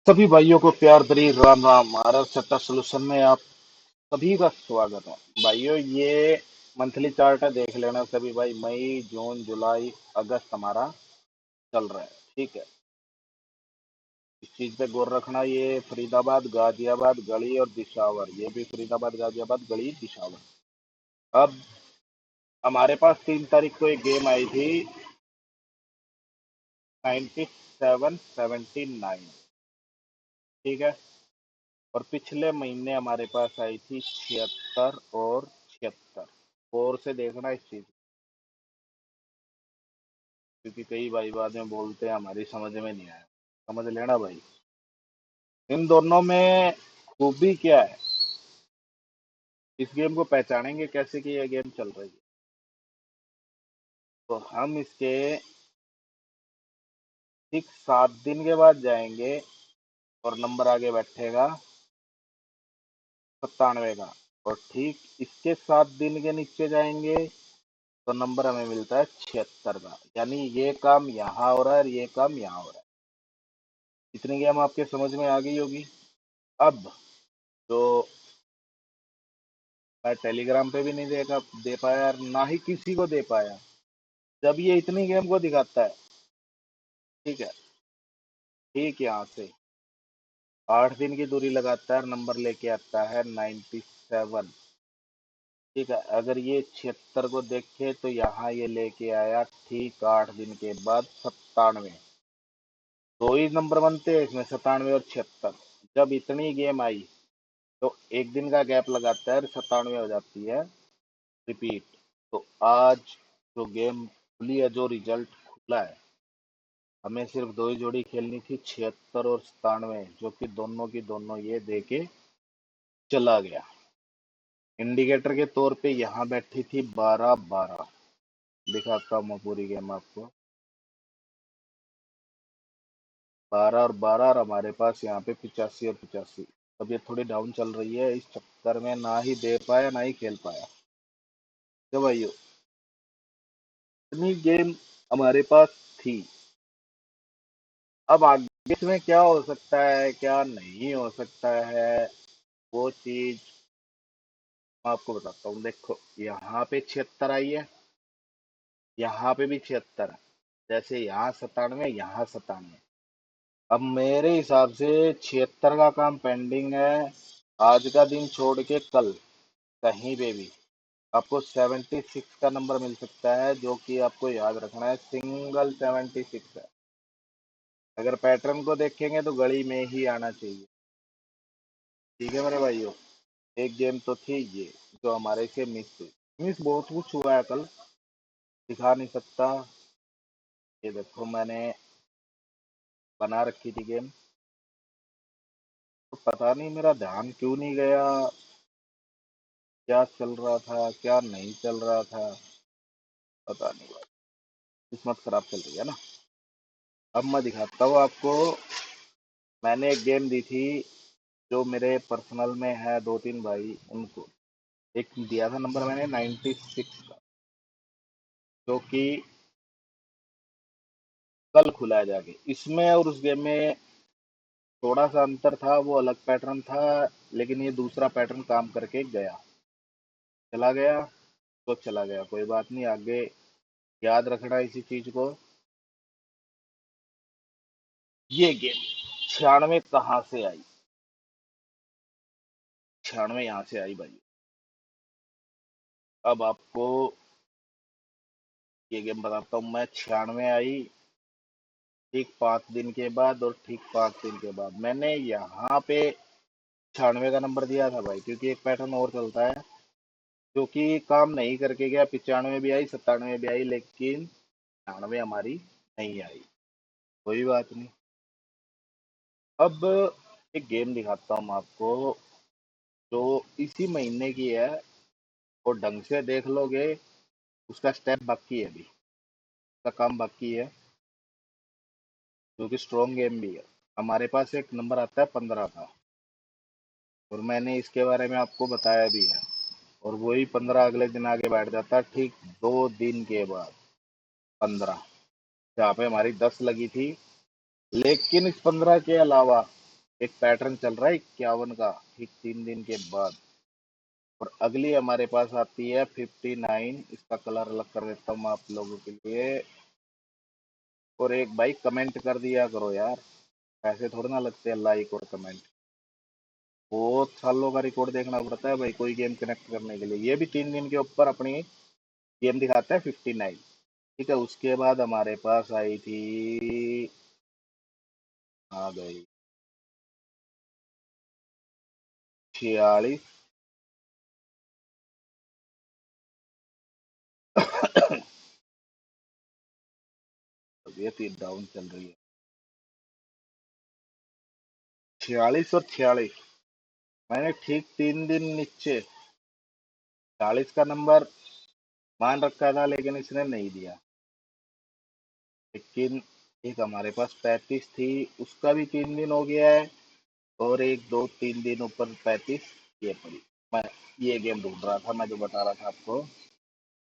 सभी भाइयों को प्यार भरी राम राम। आरआर सट्टा सोल्यूशन में आप सभी का स्वागत है। भाइयों, ये मंथली चार्ट है, देख लेना सभी भाई। मई, जून, जुलाई, अगस्त हमारा चल रहा है। ठीक है, इस चीज पे गौर रखना। ये फरीदाबाद, गाजियाबाद, गढ़ी और दिशावर, ये भी फरीदाबाद, गाजियाबाद, गढ़ी, दिशावर। अब हमारे पास 3 तारीख को एक गेम आई थी, 9779। ठीक है, और पिछले महीने हमारे पास आई थी 76 और 76। गौर से देखना इस चीज, क्योंकि कई भाई बाद में बोलते हैं हमारी समझ में नहीं आया। समझ लेना भाई, इन दोनों में खूबी क्या है, इस गेम को पहचानेंगे कैसे कि यह गेम चल रही है। तो हम इसके ठीक 7 दिन के बाद जाएंगे और नंबर आगे बैठेगा 97 का। और ठीक इसके 7 दिन के नीचे जाएंगे तो नंबर हमें मिलता है 76 का। यानी ये काम यहाँ हो रहा है और ये काम यहाँ हो रहा है। इतनी गेम आपके समझ में आ गई होगी। अब जो मैं टेलीग्राम पे भी नहीं दे पाया और ना ही किसी को दे पाया, जब ये इतनी गेम को दिखाता है। ठीक है, ठीक यहाँ से 8 दिन की दूरी लगाता है, नंबर लेके आता है 97। ठीक है, अगर ये 76 को देखे तो यहाँ ये लेके आया ठीक 8 दिन के बाद 97। दो ही नंबर बनते हैं इसमें, 97 और 76। जब इतनी गेम आई तो एक दिन का गैप लगाता है और 97 हो जाती है रिपीट। तो आज जो गेम खुली है, जो रिजल्ट खुला है, हमें सिर्फ दो ही जोड़ी खेलनी थी, 76 और 97, जो कि दोनों की दोनों ये दे के चला गया। इंडिकेटर के तौर पे यहाँ बैठी थी 12-12। दिखाता हूँ मैं पूरी गेम आपको। 12 और 12, और हमारे पास यहाँ पे 85 और 85। अब ये थोड़ी डाउन चल रही है, इस चक्कर में ना ही दे पाया ना ही खेल पाया। तो भाइयों, इतनी गेम हमारे पास थी। अब आगे इसमें क्या हो सकता है, क्या नहीं हो सकता है, वो चीज मैं आपको बताता हूँ। देखो, यहाँ पे 76 आई है, यहाँ पे भी 76 है। जैसे यहाँ 97, यहाँ 97। अब मेरे हिसाब से 76 का काम पेंडिंग है। आज का दिन छोड़ के कल कहीं पे भी आपको 76 का नंबर मिल सकता है, जो कि आपको याद रखना है, सिंगल 76 है। अगर पैटर्न को देखेंगे तो गली में ही आना चाहिए। ठीक है मेरे भाइयों, एक गेम तो थी ये जो हमारे से मिस हुई। मिस बहुत कुछ हुआ है कल, दिखा नहीं सकता। ये देखो, मैंने बना रखी थी गेम, तो पता नहीं मेरा ध्यान क्यों नहीं गया, क्या चल रहा था क्या नहीं चल रहा था, पता नहीं भाई। किस्मत खराब चल रही है ना। अब मैं दिखाता हूँ आपको। मैंने एक गेम दी थी, जो मेरे पर्सनल में है, 2-3 भाई उनको एक दिया था नंबर मैंने 96 का, जो कि कल खुला है जाके। इसमें और उस गेम में थोड़ा सा अंतर था, वो अलग पैटर्न था, लेकिन ये दूसरा पैटर्न काम करके गया। चला गया तो चला गया, कोई बात नहीं। आगे याद रखना इसी चीज को। ये गेम 96 कहाँ से आई, 96 यहाँ से आई भाई। अब आपको ये गेम बताता हूँ मैं। 96 आई ठीक 5 दिन के बाद, और ठीक 5 दिन के बाद मैंने यहाँ पे 96 का नंबर दिया था भाई, क्योंकि एक पैटर्न और चलता है जो कि काम नहीं करके गया। 95 भी आई, 97 भी आई, लेकिन 96 हमारी नहीं आई। कोई बात नहीं। अब एक गेम दिखाता हूँ मैं आपको, जो इसी महीने की है, और ढंग से देख लोगे। उसका स्टेप बाकी है अभी, उसका काम बाकी है, जो कि स्ट्रॉन्ग गेम भी है। हमारे पास एक नंबर आता है 15 का, और मैंने इसके बारे में आपको बताया भी है। और वही 15 अगले दिन आगे बैठ जाता है ठीक 2 दिन के बाद, 15, जहाँ पे हमारी 10 लगी थी। लेकिन इस 15 के अलावा एक पैटर्न चल रहा है 51 का, ठीक 3 दिन के बाद। और अगली हमारे पास आती है 59। इसका कलर अलग कर देता हूँ मैं आप लोगों के लिए। और एक भाई कमेंट कर दिया करो यार, पैसे थोड़े ना लगते हैं लाइक और कमेंट। बहुत सालों का रिकॉर्ड देखना पड़ता है भाई कोई गेम कनेक्ट करने के लिए। ये भी 3 दिन के ऊपर अपनी गेम दिखाता है 59। ठीक है, उसके बाद हमारे पास आई थी, आ गई 46। तबीयत ही डाउन चल रही है। 46 और 46, मैंने ठीक 3 दिन नीचे 40 का नंबर मान रखा था, लेकिन इसने नहीं दिया। लेकिन एक हमारे पास 35 थी, उसका भी 3 दिन हो गया है। और एक 2 3 दिन ऊपर 35 ये पड़ी। मैं ये गेम ढूंढ रहा था, मैं जो बता रहा था आपको,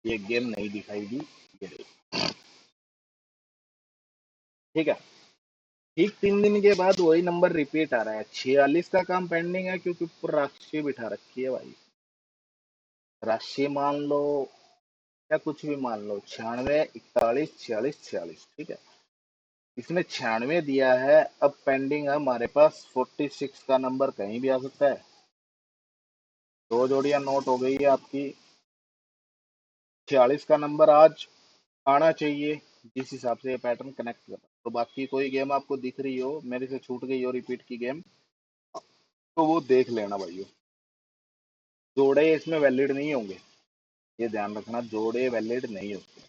ये गेम नहीं दिखाई दी। ये रही। ठीक है, ठीक 3 दिन के बाद वही नंबर रिपीट आ रहा है। 46 का काम पेंडिंग है क्योंकि ऊपर राशि बिठा रखी है भाई। राशि मान लो या कुछ भी मान लो, 96 41 46 46। ठीक है, इसने 96 दिया है। अब पेंडिंग है हमारे पास 46 का नंबर, कहीं भी आ सकता है। दो जोड़ियां नोट हो गई है आपकी। 46 का नंबर आज आना चाहिए, जिस हिसाब से ये पैटर्न कनेक्ट कर रहा है। तो बाकी कोई गेम आपको दिख रही हो मेरे से छूट गई हो रिपीट की गेम, तो वो देख लेना भाइयों। जोड़े इसमें वैलिड नहीं होंगे, ये ध्यान रखना, जोड़े वैलिड नहीं होते।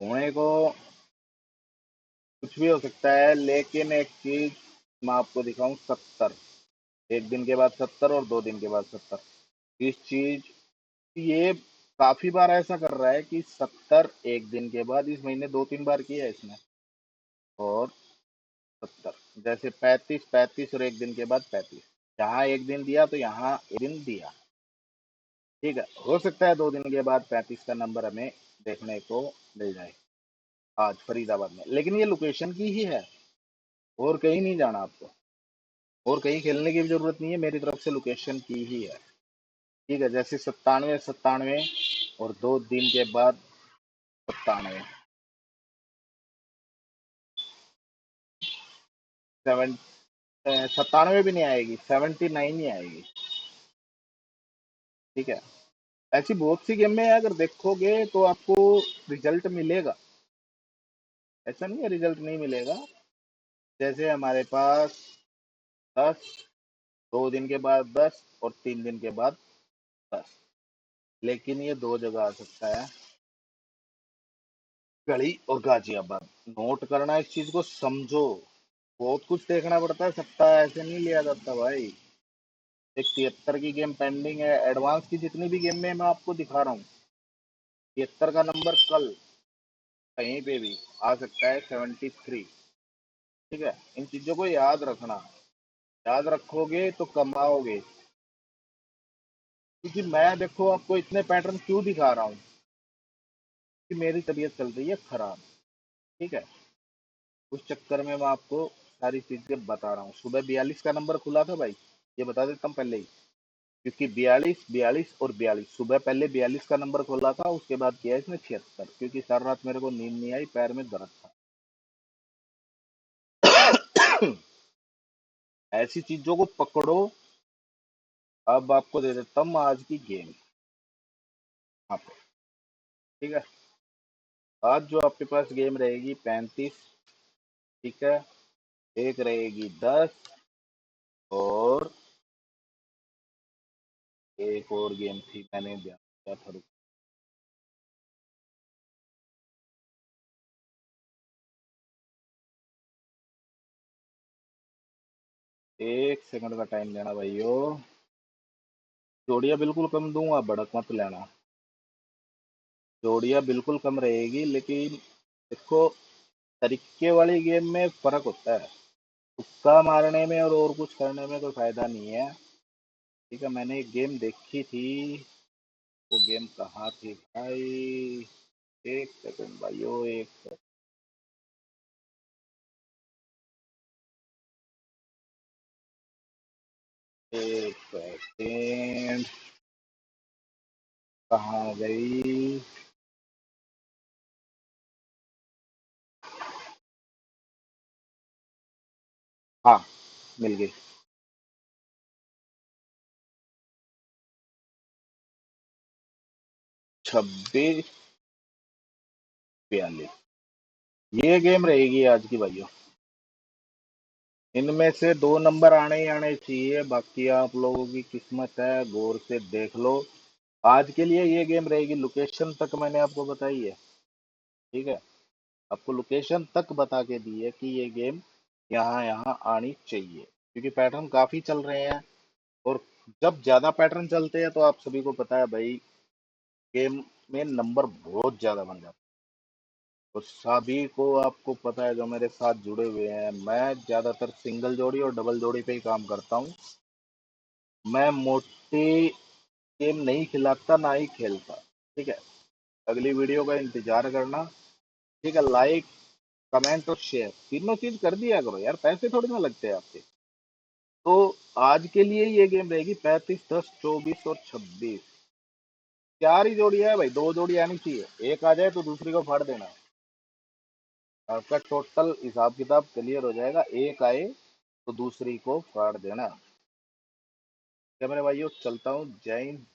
होने को कुछ भी हो सकता है, लेकिन एक चीज मैं आपको दिखाऊं, 70 एक दिन के बाद 70 और 2 दिन के बाद 70। इस चीज, ये काफी बार ऐसा कर रहा है कि 70 एक दिन के बाद, इस महीने 2 3 बार किया है इसने। और 70, जैसे 35 35 और एक दिन के बाद 35। यहाँ एक दिन दिया तो यहाँ एक दिन दिया। ठीक है, हो सकता है 2 दिन के बाद 35 का नंबर हमें देखने को मिल जाए आज फरीदाबाद में, लेकिन ये लोकेशन की ही है, और कहीं नहीं जाना आपको, और कहीं खेलने की भी जरूरत नहीं है, मेरी तरफ से लोकेशन की ही है। ठीक है, जैसे 97 97 और 2 दिन के बाद 97, 97 भी नहीं आएगी, 79 ही आएगी। ठीक है, ऐसी बहुत सी गेम में अगर देखोगे तो आपको रिजल्ट मिलेगा, ऐसा नहीं है रिजल्ट नहीं मिलेगा। जैसे हमारे पास 10, 2 दिन के बाद 10 और 3 दिन के बाद 10, लेकिन ये दो जगह आ सकता है, गढ़ी और गाजियाबाद। नोट करना, इस चीज को समझो, बहुत कुछ देखना पड़ता है, सट्टा ऐसे नहीं लिया जाता भाई। एक 73 की गेम पेंडिंग है, एडवांस की जितनी भी गेम में मैं आपको दिखा रहा हूँ, 73 का नंबर कल कहीं पे भी आ सकता है, 73। ठीक है, इन चीजों को याद रखना, याद रखोगे तो कमाओगे। क्योंकि मैं देखो आपको इतने पैटर्न क्यों दिखा रहा हूँ, कि मेरी तबीयत चल रही है खराब। ठीक है, उस चक्कर में मैं आपको सारी चीजें बता रहा हूँ। सुबह 42 का नंबर खुला था भाई, ये बता देता हूँ पहले ही, क्योंकि 42 42 और 42, सुबह पहले 42 का नंबर खोला था, उसके बाद किया इसने 76, क्योंकि सारी रात मेरे को नींद नहीं आई, पैर में दर्द था। ऐसी चीजों को पकड़ो। अब आपको दे देता हूँ आज की गेम आपको। ठीक है, आज जो आपके पास गेम रहेगी 35। ठीक है, एक रहेगी 10, और एक और गेम थी, मैंने ध्यान दिया था, एक सेकंड का टाइम लेना भाइयों। जोड़ियां बिल्कुल कम दूंगा, भड़क मत लेना। जोड़ियां बिल्कुल कम रहेगी, लेकिन देखो, तरीके वाली गेम में फर्क होता है, तुक्का मारने में और कुछ करने में कोई फायदा नहीं है। ठीक है, मैंने एक गेम देखी थी, वो गेम कहाँ थी भाई, एक सेकंड भाइयों, एक एक सेकेंड, कहाँ गई? हाँ, मिल गई। 26-42 ये गेम रहेगी आज की भाइयों। इनमें से 2 नंबर आने ही आने चाहिए, बाकी आप लोगों की किस्मत है, गौर से देख लो। आज के लिए ये गेम रहेगी, लोकेशन तक मैंने आपको बताई है। ठीक है, आपको लोकेशन तक बता के दी है कि ये गेम यहाँ यहाँ आनी चाहिए, क्योंकि पैटर्न काफी चल रहे हैं। और जब ज्यादा पैटर्न चलते हैं तो आप सभी को पता है भाई, गेम में नंबर बहुत ज्यादा बन जाते हैं। तो सभी को आपको पता है, जो मेरे साथ जुड़े हुए हैं, मैं ज्यादातर सिंगल जोड़ी और डबल जोड़ी पे ही काम करता हूँ। मैं मोटी गेम नहीं खिलाता, ना ही खेलता। ठीक है, अगली वीडियो का इंतजार करना। ठीक है, लाइक कमेंट और शेयर तीनों चीज कर दिया करो यार, पैसे थोड़ी ना लगते हैं आपके। तो आज के लिए ये गेम रहेगी 35, 10, 24 और 26। 4 ही जोड़ी है भाई, 2 जोड़ी आनी चाहिए, एक आ जाए तो दूसरी को फाड़ देना। आपका टोटल हिसाब किताब क्लियर हो जाएगा, एक आए तो दूसरी को फाड़ देना। क्या मेरे भाइयों, चलता हूँ, जय हिंद।